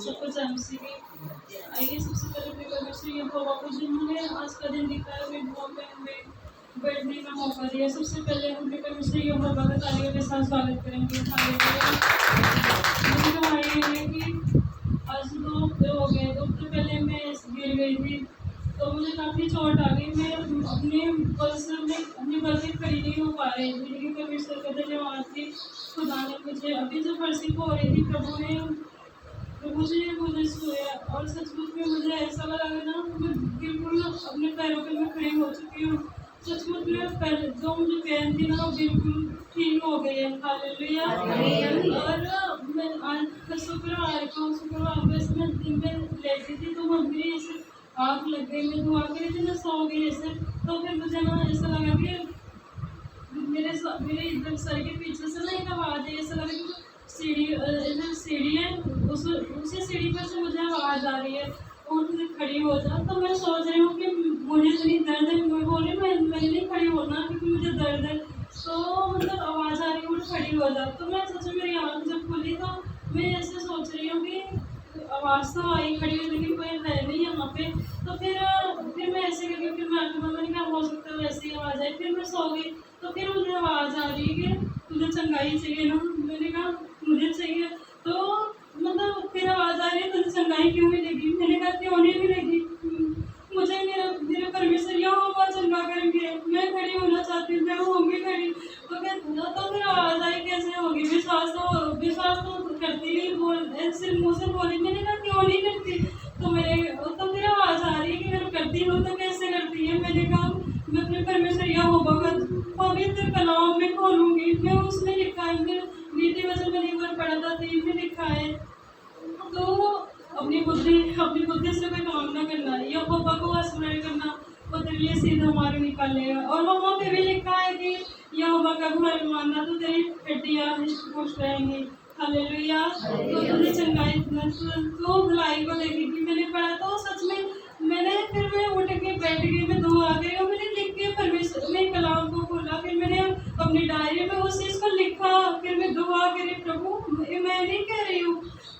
सबको जमसी की आइए सबसे पहले मैं परमेश्वर यहोवा को जिन्होंने आज का दिन दिखाया, मैं दुआ में हमें बैठने का मौका दिया। सबसे पहले हम परमेश्वर यहोवा का तालियों के साथ स्वागत करेंगे। मुझे हमारे है कि आज 2 हफ्ते हो गए, 2 हफ्ते पहले मैं गिर गई थी तो मुझे काफ़ी चोट आ गई। मैं अपनी बल से खड़ी नहीं हो पा रही थी, लेकिन परमेश्वर का धन्यवाद कि खुदा ने मुझे अभी जो फर्सी हो रही थी प्रभु जी ने मुझे छुआ और सचमुच में मुझे ऐसा लगा ना मैं बिल्कुल अपने पैरों पे मैं खड़ी हो चुकी हूँ। सचमुच में पहले जो मुझे पेन थी ना वो बिल्कुल ठीक हो गई है। हालेलुया। और मैं आज शुक्रवार को मैं दिन में लेटी थी तो मम्मी ऐसे आँख लग गई, मैं दुआ करी थी, मैं सो गई ऐसे। तो फिर मुझे ना ऐसा लगा कि मेरे इधर सर के पीछे से ना एक आवाज़ है, ऐसा लगा कि सीढ़ी है उसी सीढ़ी पर से मुझे आवाज़ आ रही है और मुझे खड़ी हो जा। तो मैं सोच रही हूँ कि मुझे इतनी दर्द है, मैं बोल रही मैं नहीं खड़ी होना क्योंकि मुझे दर्द है। तो मतलब आवाज़ आ रही है मुझे खड़ी हो जा। तो मैं सोचा मेरी आँख जब खुली तो मैं ऐसे सोच रही हूँ कि आवाज़ तो आई खड़ी हुई लेकिन कोई है नहीं यहाँ पे। तो फिर मैं ऐसे करके फिर मैं मैंने कहा हो सकता है वैसे ही आवाज़ आई। फिर मैं सो गई तो फिर मुझे आवाज़ आ रही है कि तुझे चंगाई चाहिए ना। मैंने कहा मुझे चाहिए। तो मतलब फिर आवाज़ आ रही है तुझे चंगाई क्यों मिलेगी। मैंने कहा क्यों नहीं मिलेगी, मुझे मेरे परमेश्वर यहोवा चंगा करेंगे, मैं खड़ी होना चाहती हूँ, मैं होंगी खड़ी। तो फिर आवाज़ आई कैसे होगी, विश्वास तो करती नहीं, सिर्फ मुँह से बोली। मैंने कहा क्यों नहीं करती। तो फिर आवाज़ आ रही है कि अगर करती हूँ तो कैसे करती है। मैंने कहा मैं अपने परमेश्वर यहोवा का पवित्र कलाम में खोलूँगी, मैं उसमें लिखा है, मैं नीति वचन मैंने एक बार पढ़ा था 3 में लिखा है। तो अपनी बुद्धि से कोई काम ना करना, यहोवा को स्मरण करना वो तेरे लिए सीधा मार्ग निकालेगा। और वहाँ पे भी लिखा है कि यहोवा का घर मानना तो तेरी हड्डियाँ खुश रहेंगी। हालेलुया। तो तुझे चंगाई तो भलाई को देखेगी। मैंने पढ़ा तो सच में मैं उठ के बैठ गई, मैं दुआ आ गई और मैंने लिख के परमेश्वर में कलाम को खोला। फिर मैंने अपनी डायरी में उस चीज़ को लिखा। फिर मैं दुआ करी प्रभु मैं नहीं कह रही हूँ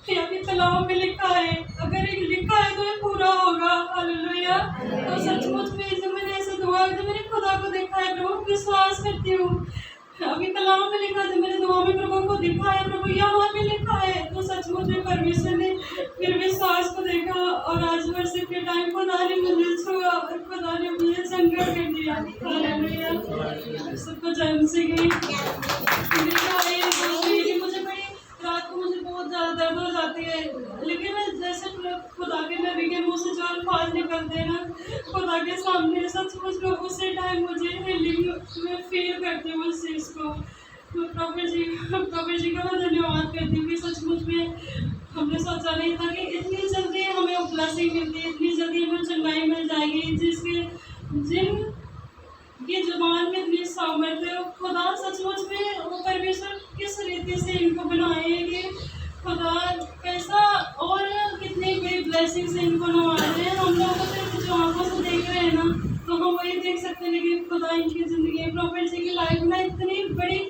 कि अभी कलाम में लिखा है, अगर एक लिखा है तो ये पूरा होगा। हालेलुया। तो सचमुच में जब मैंने ऐसे दुआ की मैंने खुदा को देखा है, प्रभु विश्वास करती हूँ अभी कलाम में लिखा है, मैंने दुआ में प्रभु को दिखा है, प्रभु यहाँ पे लिखा है। तो सचमुच में परमेश्वर ने फिर विश्वास को देखा और आज वर्षिप के टाइम खुदा ने मुझे छुआ और खुदा ने मुझे संकट कर दिया। हालेलुया। सबको जन्म से गई मुझे बड़ी रात को मुझे बहुत ज़्यादा दर्द हो जाती है, लेकिन जैसे खुदा के नबी के मुँह से जो अल्फाज निकलते हैं ना खुदा के सामने, सचमुच में उसी टाइम मुझे हीलिंग में फील करती हूँ उस चीज़ को। तो प्रभु जी का मैं धन्यवाद करती हूँ कि सचमुच में हमने सोचा नहीं था कि इतनी जल्दी हमें ब्लेसिंग मिलती है, इतनी जल्दी हमें चंगाई मिल जाएगी। जिन की जुबान में इतनी सामर्थ्य है, खुदा सचमुच में वो परमेश्वर किस रीति से इनको बनाए हैं कि खुदा कैसा और कितनी बड़ी ब्लेसिंग से इनको नवाज रहे हैं। हम लोग तो जो आंखों से देख रहे हैं ना तो हम वही देख सकते हैं, लेकिन खुदा इनकी ज़िंदगी प्रॉफिट जी की लाइफ में इतनी बड़ी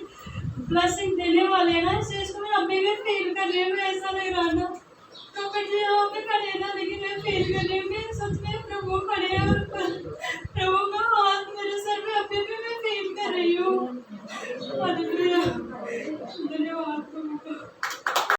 ब्लेसिंग देने वाले हैं ना, इस चीज़ को मैं अभी भी फील कर रही हूँ। ऐसा नहीं रहा प्रॉफिट जी यहाँ पे खड़े ना, लेकिन मैं फील कर रही हूँ कि सच में प्रभु खड़े हैं और